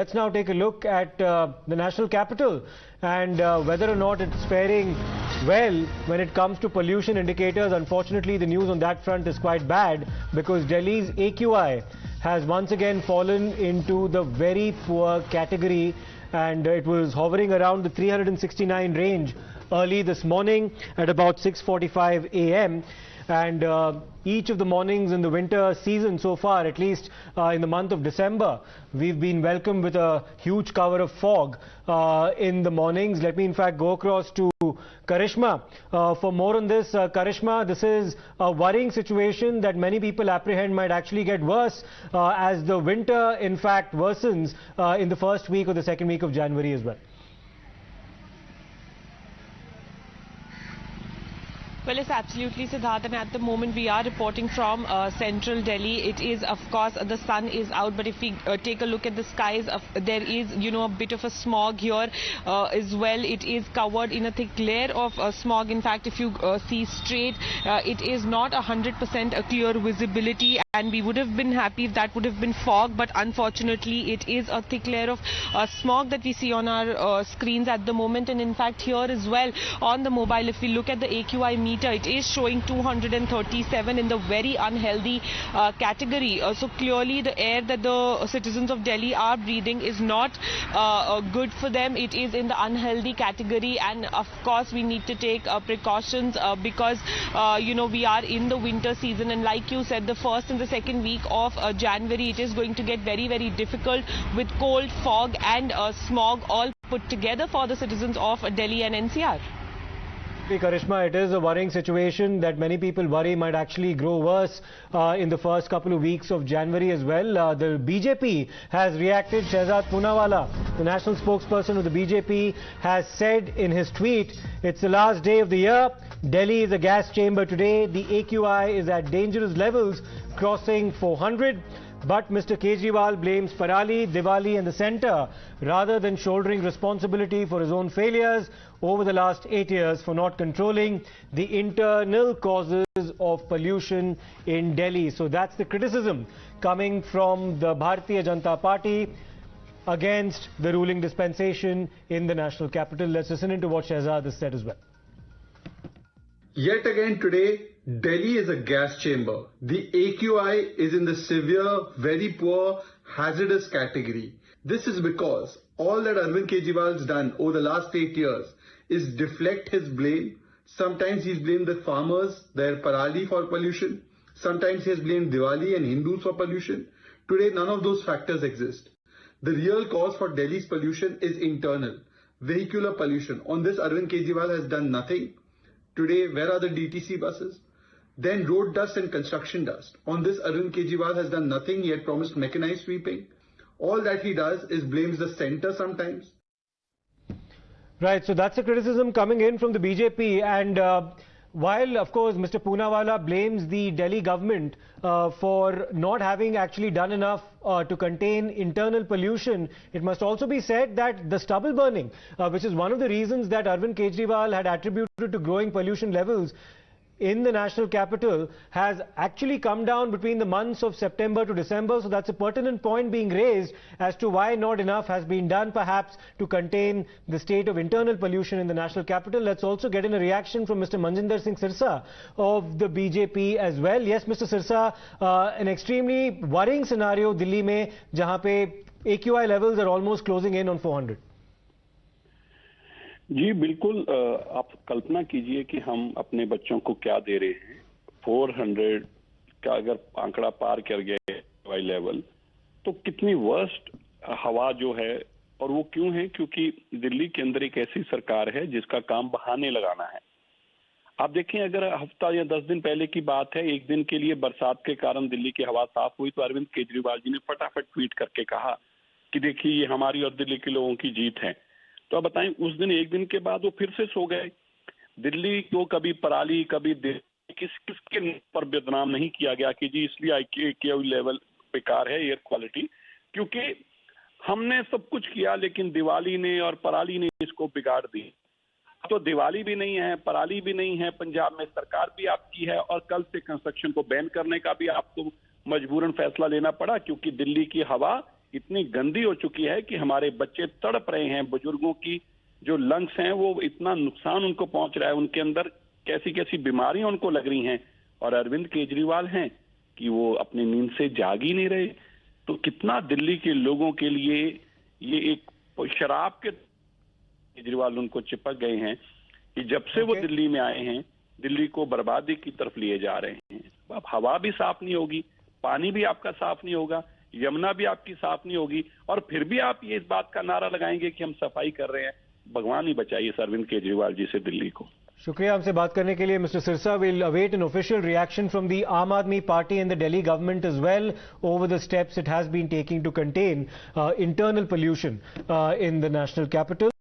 Let's now take a look at the national capital and whether or not it's faring well when it comes to pollution indicators. Unfortunately, the news on that front is quite bad because Delhi's AQI has once again fallen into the very poor category, and it was hovering around the 369 range early this morning at about 6:45 a.m. And each of the mornings in the winter season so far, at least in the month of December, we've been welcomed with a huge cover of fog in the mornings. Let me in fact go across to Karishma for more on this. Karishma, this is a worrying situation that many people apprehend might actually get worse as the winter in fact worsens in the first week or the second week of January as well. Well, yes, absolutely, Siddharth. And at the moment we are reporting from central Delhi. It is, of course, the sun is out. But if we take a look at the skies, there is, a bit of a smog here as well. It is covered in a thick layer of smog. In fact, if you see straight, it is not 100% a clear visibility. And we would have been happy if that would have been fog. But unfortunately, it is a thick layer of smog that we see on our screens at the moment. And in fact, here as well on the mobile, if we look at the AQI meter, it is showing 237 in the very unhealthy category. So clearly the air that the citizens of Delhi are breathing is not good for them. It is in the unhealthy category, and of course we need to take precautions because we are in the winter season, and like you said, the first and the second week of January, it is going to get very, very difficult with cold, fog and smog all put together for the citizens of Delhi and NCR. Karishma, it is a worrying situation that many people worry might actually grow worse in the first couple of weeks of January as well. The BJP has reacted. Shehzad Poonawalla, the national spokesperson of the BJP, has said in his tweet, "It's the last day of the year. Delhi is a gas chamber today. The AQI is at dangerous levels, crossing 400. But Mr. Kejriwal blames Parali, Diwali and the centre rather than shouldering responsibility for his own failures over the last 8 years for not controlling the internal causes of pollution in Delhi." So that's the criticism coming from the Bharatiya Janata Party against the ruling dispensation in the national capital. Let's listen into what Shehzad has said as well. Yet again today, Delhi is a gas chamber. The AQI is in the severe, very poor, hazardous category. This is because all that Arvind Kejriwal has done over the last 8 years is deflect his blame. Sometimes he's blamed the farmers, their parali for pollution. Sometimes he has blamed Diwali and Hindus for pollution. Today, none of those factors exist. The real cause for Delhi's pollution is internal, vehicular pollution. On this, Arvind Kejriwal has done nothing. Today, where are the DTC buses? Then road dust and construction dust. On this, Arvind Kejriwal has done nothing. He had promised mechanized sweeping. All that he does is blames the centre sometimes. Right, so that's a criticism coming in from the BJP, and while of course Mr. Poonawalla blames the Delhi government for not having actually done enough to contain internal pollution, it must also be said that the stubble burning, which is one of the reasons that Arvind Kejriwal had attributed to growing pollution levels in the national capital, has actually come down between the months of September to December. So that's a pertinent point being raised as to why not enough has been done perhaps to contain the state of internal pollution in the national capital. Let's also get in a reaction from Mr. Manjinder Singh Sirsa of the BJP as well. Yes, Mr. Sirsa, an extremely worrying scenario Delhi mein, jahan pe AQI levels are almost closing in on 400. जी बिल्कुल, आप कल्पना कीजिए कि हम अपने बच्चों को क्या दे रहे हैं। 400 का अगर आंकड़ा पार कर गए वाई लेवल, तो कितनी वर्स्ट हवा जो है, और वो क्यों है? क्योंकि दिल्ली के अंदर एक ऐसी सरकार है जिसका काम बहाने लगाना है। आप देखें, अगर हफ्ता या 10 दिन पहले की बात है, एक दिन के लिए बरसात के कारण दिल्ली की हवा साफ हुई, तो अरविंद केजरीवाल जी ने फटाफट ट्वीट करके कहा कि देखिए ये हमारी और दिल्ली के लोगों की जीत है। तो अब बताएं, उस दिन एक दिन के बाद वो फिर से सो गए। दिल्ली को कभी पराली, कभी किसके पर बदनाम नहीं किया गया कि जी इसलिए AQI लेवल बेकार है, एयर क्वालिटी, क्योंकि हमने सब कुछ किया लेकिन दिवाली ने और पराली ने इसको बिगाड़ दी। तो दिवाली भी नहीं है, पराली भी नहीं है, पंजाब में सरकार भी आपकी है, और कल से कंस्ट्रक्शन को बैन करने का भी आपको मजबूरन फैसला लेना पड़ा, क्योंकि दिल्ली की हवा इतनी गंदी हो चुकी है कि हमारे बच्चे तड़प रहे हैं। बुजुर्गों की जो लंग्स हैं वो इतना नुकसान उनको पहुंच रहा है, उनके अंदर कैसी कैसी बीमारियां उनको लग रही हैं। और अरविंद केजरीवाल हैं कि वो अपनी नींद से जाग ही नहीं रहे। तो कितना दिल्ली के लोगों के लिए ये एक शराब के केजरीवाल उनको चिपक गए हैं कि जब से वो दिल्ली में आए हैं दिल्ली को बर्बादी की तरफ लिए जा रहे हैं। अब हवा भी साफ नहीं होगी, पानी भी आपका साफ नहीं होगा, यमुना भी आपकी साफ नहीं होगी, और फिर भी आप ये इस बात का नारा लगाएंगे कि हम सफाई कर रहे हैं। भगवान ही बचाइए अरविंद केजरीवाल जी से दिल्ली को। शुक्रिया हमसे बात करने के लिए mister Sirsa. We'll await an official reaction from the Aam Aadmi Party and the Delhi government as well over the steps it has been taking to contain internal pollution in the national capital.